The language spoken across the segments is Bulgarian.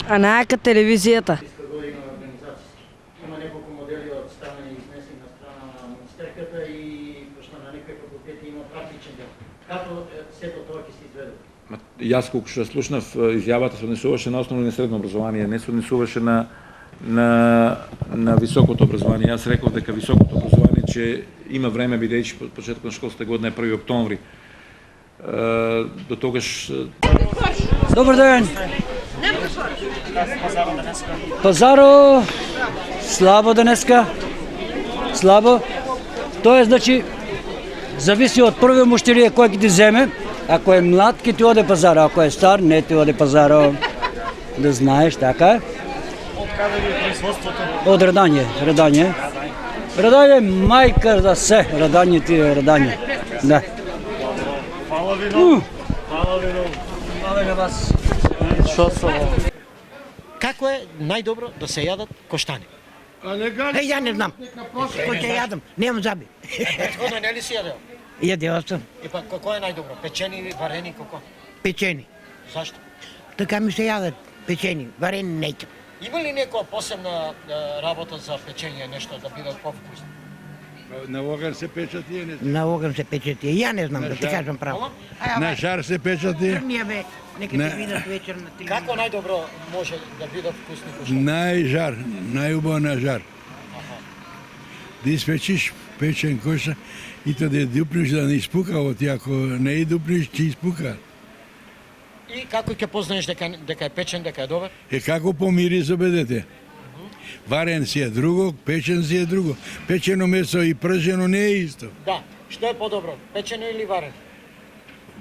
А најака телевизијата? Има неколку модели од страна и изнесени на страна на министерката и пошто на некои факултети има практичен дел. Како сето тоа ќе се изведе? Јас колку што слушнав изјавата се однесуваше на основно и средно образование, не се однесуваше на високото образование. Јас реков дека високото образование че има време бидејќи почетокот на школската година е 1 октомври. До тогаш. Добар ден. Пазаро слабо денеска. Слабо. Тоа е значи зависи од првиот муштери кој ќе ти земе. Ако е млад, ќе ти оде пазаро, ако е стар, не ти оде пазаро. Да знаеш, така е. Од каде ви е производството? Од Радање. Радање мајка за се. Радање ти е Радање. Да. Фала ви много. Фала ви много. Фала на вас. Шо со? Како е најдобро да се јадат коштани? Ја не знам. Кој ќе јадам? Немам заби. Претходно не ли си јадел? Јадел сам. И па кој е најдобро? Печени или варени како? Печени. Зашто? Така ми се јадат печени. Варени неќам. Има ли некоја посебна работа за печење, нешто да бидат повкусни? На оган се печат тие не. На оган се печат тие. Ја не знам да ти кажам право. На жар се печат тие. Крмија бе, нека те видат вечер на 3. Како најдобро може да бидат вкусни коштани? Најжар, најубаво на жар. Да испечиш печен коша и тоа да ја дупнеш да не испука, оти ако не ја дупнеш, ќе испука. И како ќе познаеш дека е печен, дека е добар? Како по мирис обедете. Варен си е друго, печен си е друго. Печено месо и пржено не е исто. Да. Што е подобро, печено или варено?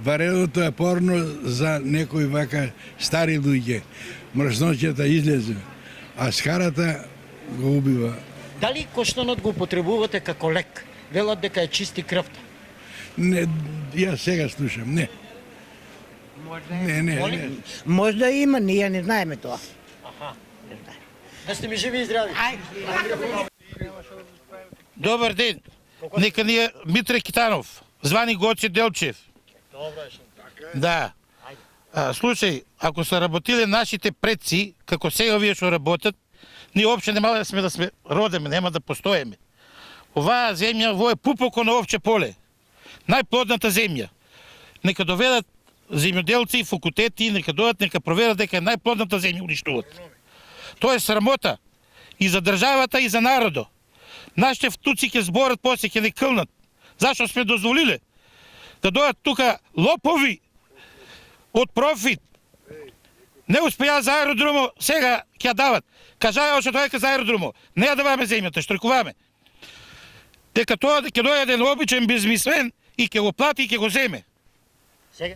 Вареното е порно за некои вака стари луѓе. Мрзноќата излезе, а скарата го убива. Дали коштанот го употребувате како лек? Велат дека е чисти крвта. Не, ја сега слушам, не. Не. Може да има, ние не знаеме тоа. Аха. Да сте ми живи и здрави. Добар ден. Нека ни е Митре Китанов, звани Гоце Делчев. Добро е. Да. Слушај, ако се работиле нашите предци, како сега вие што работат, ние опште нема да сме родеме, нема да постоеме. Оваа земја, во е пупоко на овче поле. Најплодната земја. Нека доведат земјоделци, факултети, нека дојдат, нека проверат дека е најплодната земја уништуват. Тоа е срамота и за државата и за народо. Нашите втуци ќе зборат, после ќе не кълнат. Зашто сме дозволиле да дојдат тука лопови од профит. Не успеа за аеродромо, сега ќе дават. Кажаја што тоа е за аеродромо. Не ја даваме земјата, штрикуваме. Дека тоа ќе дојде еден обичен безмислен и ќе го плати и ќе го земе. Сега?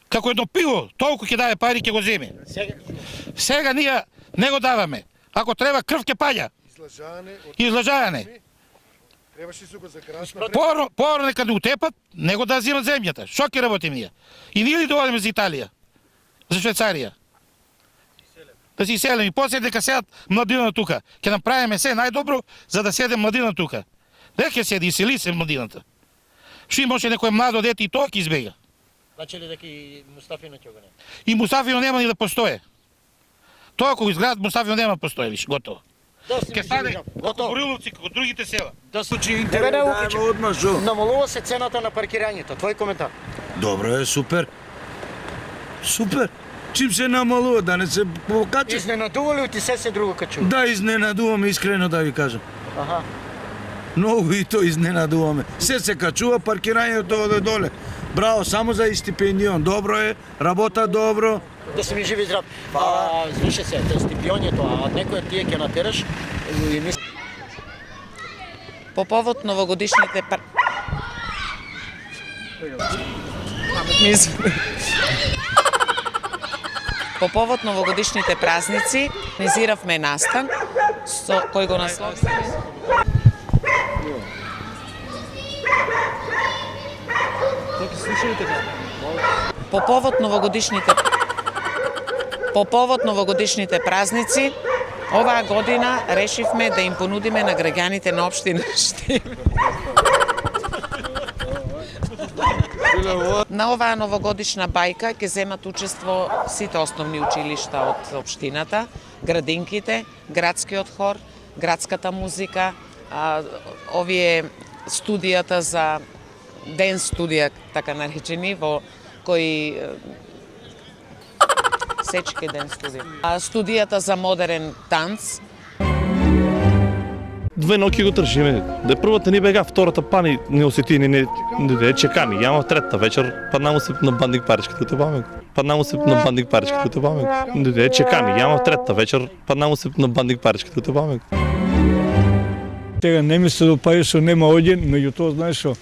Како едно пиво, толку ќе даде пари ќе го земе. Сега ние не го даваме. Ако треба крв ќе паѓа. Излажање. Требаше се го закрасна. Порано нека да утепат, него да земат земјата. Што ќе работим ние? И ние ли да одиме за Италија? За Швейцарија? Да си селим и после дека седат младина тука. Ќе направиме се најдобро за да седе младина тука. Нека седи и сели се младината. Ши може некој младо дете и тоа ќе избега. Значи ли дека и Мустафино ќе го нема? И Мустафино нема ни да постое. Тоа ако изградат Мустафино нема да постое виш, готово. Ке стане како Бориловци, како другите села. Да случи интервју намалува се цената на паркирањето. Твој коментар? Добро е, супер. Супер. Чим се намалува, да не се покача. Изненадува ли ти се друго качува? Да, изненадуваме, искрено да ви кажам. Аха. Многу и то изненадуваме. Се качува, паркирањето оде доле. Браво, само за стипендион. Добро е, работа добро. Да си ми живи здрав. Слушай се, стипендиото, а некој тие ќе натераш и мисли. По повод новогодишните По повод новогодишните празници организиравме настан со кој го насловивме. По повод новогодишните празници оваа година решивме да им понудиме на граѓаните на општина Штип На оваа новогодишна бајка ќе земат учество сите основни училишта од општината, градинките, градскиот хор, градската музика, овие студијата за ден студија, така наречени, во кои сечки ден студија. Студијата за модерен танц. Две ноќи го тршиме. Да првата ни бега, втората пани не осети, не чекани. Јама третата вечер, паднаму се на бандик паричката те памек. Паднаму се на бандик паричката те памек. Не чекани, јама третата вечер, паднаму се на бандик паричката те памек. Сега не ми се допаѓа што нема оден, меѓутоа знаеш што,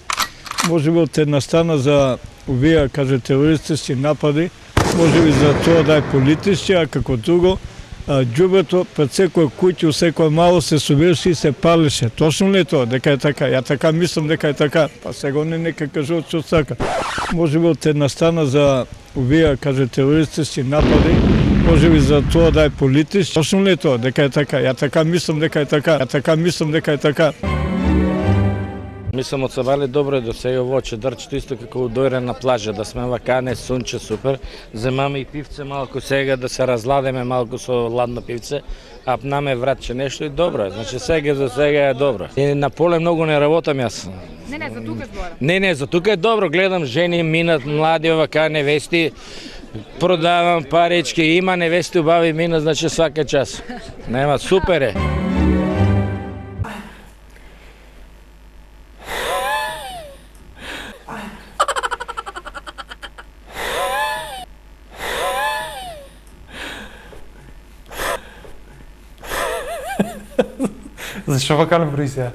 можеби од една страна за овие, каже, терористички напади, можеби за тоа да е политички, а како друго, џубрето пред секој куќа, секој мало се собираше и се палеше. Точно ли е тоа? Дека е така? Ја така мислам дека е така. Па сега не нека кажуват што сака. Можеби од една страна за овие, каже, терористички напади, можеби за тоа да е политички. Точно ли е тоа? Дека е така? Ја така мислам дека е така. Ја така мислам дека е така. Мислам, одсебале добро до сега во Чедрчето, исто како дојре на плажа, да сме вакане, сонче, супер. Земаме и пивце малку сега, да се разладеме малку со ладно пивце, а наме вратче нешто и добро. Значи сега за сега е добро. И на поле многу не работам јас. Не, за тука збора. Не, за тука е добро. Гледам жени минат, млади овака невести, продавам парички, има невести убави минат, значи свака час. Нема, супер е. Зашо вака брои сега?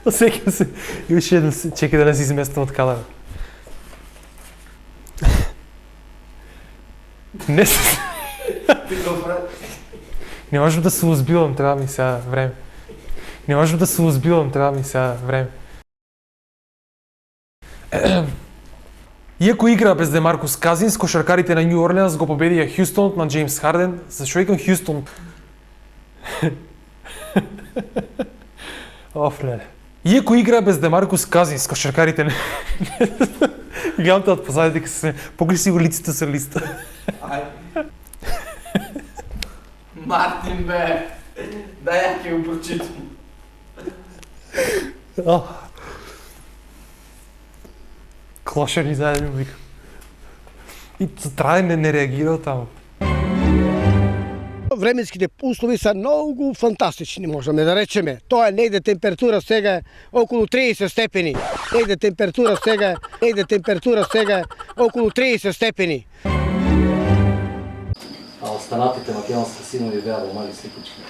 Осеќам се. И уште еден, чекай да не се изместам од кадра. Не се... Не можам да се узбилам, треба ми сега време. Не можам да се узбилам, треба ми сега време. Иако игра без Демаркус Казинс, кошаркарите на Њу Орлеанс го победија Хјустон на Джеймс Харден. Зашо викам Хјустон? Офле. Иако игра без Демаркус Казинс, кошаркарите на... Гледам те од позади дека се... Погледи си го лицето со листа. Мартин бе, дај ја ќе го прочитам. Клошер ни заедно вика. И Трајан не реагирал таму. Временските услови се многу фантастични, можеме да речеме. Тоа е негде температура сега околу 30 степени. Негде температура сега околу 30 степени. А останатите македонски синови беа во мали сликички.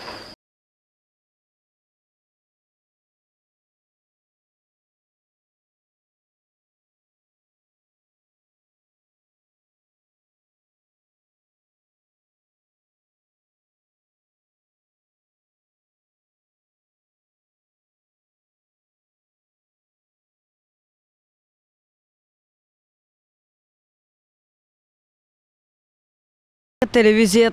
Телевизијата.